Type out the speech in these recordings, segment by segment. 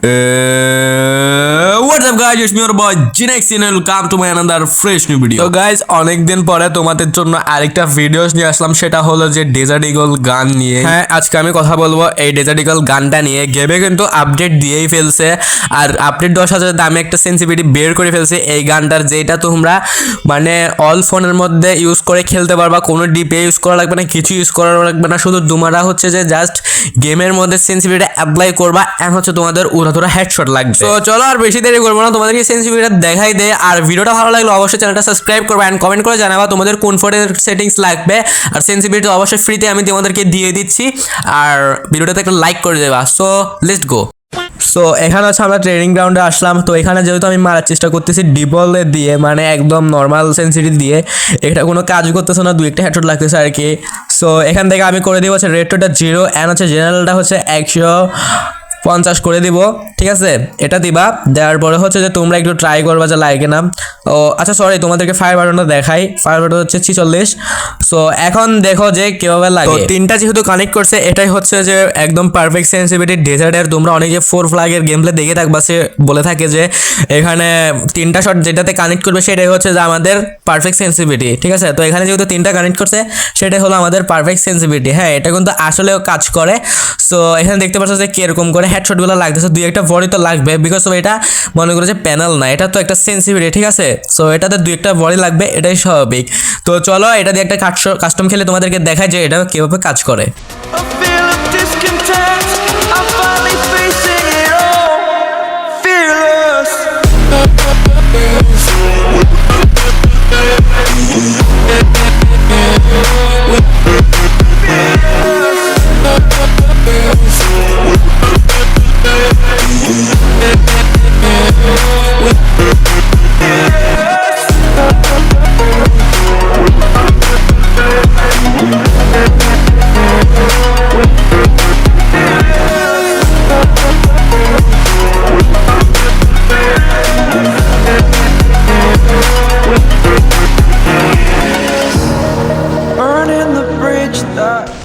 What's up guys, it's me your boy Jinex and welcome to my another fresh new video. So guys, অনেক দিন পরে তোমাদের জন্য আরেকটা ভিডিওস নিয়ে আসলাম, সেটা হলো যে ডেজার্ট ইগল গান নিয়ে। হ্যাঁ, আজকে আমি কথা বলবো এই ডেজার্ট ইগল গানটা নিয়ে। গেমে কিন্তু আপডেট দিয়েই ফেলছে, আর আপডেট দেওয়ার সাথে সাথে আমি একটা সেন্সিটিভিটি বের করে ফেলছি এই গানটার, যেটা তোমরা মানে অল ফোনের মধ্যে ইউজ করে খেলতে পারবা। কোনো ডিপে ইউজ করা লাগবে না, কিছু ইউজ করা লাগবে না, শুধু তোমরা হচ্ছে যে জাস্ট গেমের মধ্যে সেন্সিটিভিটি অ্যাপ্লাই করবা এন্ড হচ্ছে তোমাদের উড়াধুরা হেডশট লাগবে। তো চলো আর বেশি দেরি করবো না, তোমাদেরকে সেন্সিটিভিটি দেখাই দে। আর ভিডিওটা ভালো লাগলে অবশ্যই চ্যানেলটা সাবস্ক্রাইব করবা এন্ড কমেন্ট করে জানাবা তোমাদের কোন ফোনের সেটিংস লাগবে। আর সেন্সিটিভিটি অবশ্যই ফ্রিতে আমি তোমাদেরকে দিয়ে দিচ্ছি, আর ভিডিওটাতে একটা লাইক করে দেবা। So let's go. সো এখানে হচ্ছে আমরা ট্রেনিং গ্রাউন্ডে আসলাম। তো এখানে যেহেতু আমি মারার চেষ্টা করতেছি ডিবলে দিয়ে, মানে একদম নর্মাল সেন্সিটিভ দিয়ে, এটা কোনো কাজ করতেছে না, 2-1টা হেডশট লাগতেছে আর কি। সো এখান থেকে আমি করে দিব হচ্ছে রেডটা 0 অ্যান্ড হচ্ছে জেনারেলটা হচ্ছে 150 করে দিব, ঠিক আছে? এটা দিবা, দেওয়ার পরে হচ্ছে যে তোমরা একটু ট্রাই করবা যে লাগে না। ও আচ্ছা সরি, তোমাদেরকে ফায়ার বাটনটা দেখাই। ফায়ার বাটন হচ্ছে 46। সো এখন দেখো যে কীভাবে লাগে। তো তিনটা যেহেতু কানেক্ট করছে, এটাই হচ্ছে যে একদম পারফেক্ট সেন্সিটিভিটি ডেজার্টের। তোমরা অনেকে 4 ফ্ল্যাগের গেম প্লে দেখে থাকবা, সে বলে থাকে যে এখানে 3টা শট যেটাতে কানেক্ট করবে সেটাই হচ্ছে যে আমাদের পারফেক্ট সেন্সিটিভিটি, ঠিক আছে? তো এখানে যেহেতু 3টা কানেক্ট করছে, সেটাই হলো আমাদের পারফেক্ট সেন্সিটিভিটি। হ্যাঁ, এটা কিন্তু আসলেও কাজ করে। সো এখানে দেখতে পাচ্ছ যে কিরকম করে হেডশটগুলো লাগতেছে, 2-1টা বডি তো লাগবে, বিকজ অফ এটা মনে করো যে প্যানেল না, এটা তো একটা সেন্সিটিভিটি, ঠিক আছে? সো এটাতে 2-1টা বডি লাগবে, এটাই স্বাভাবিক। তো চলো এটা দিয়ে একটা কাস্টম খেলে তোমাদেরকে দেখায় যে এটা কীভাবে কাজ করে।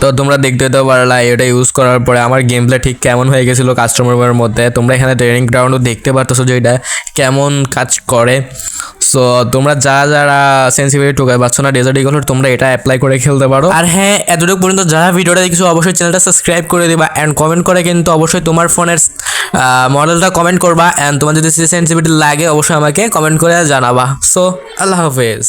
তো তোমরা দেখতে তো পারলা এটা ইউজ করার পরে আমার গেম প্লে ঠিক কেমন হয়ে গেছিলো কাস্টমারের মধ্যে। তোমরা এখানে ট্রেনিং গ্রাউন্ডও দেখতে পারতেছো যে এটা কেমন কাজ করে। সো তোমরা যারা সেন্সিটিভিটি টোকায় পাচ্ছ না ডেজার্ট ইগল, তোমরা এটা অ্যাপ্লাই করে খেলতে পারো। আর হ্যাঁ, এতটুকু পর্যন্ত যারা ভিডিওটা দেখছো অবশ্যই চ্যানেলটা সাবস্ক্রাইব করে দিবা অ্যান্ড কমেন্ট করে কিন্তু অবশ্যই তোমার ফোনের মডেলটা কমেন্ট করবা অ্যান্ড তোমার যদি সেন্সিটিভিটি লাগে অবশ্যই আমাকে কমেন্ট করে জানাবা। সো আল্লাহ হাফেজ।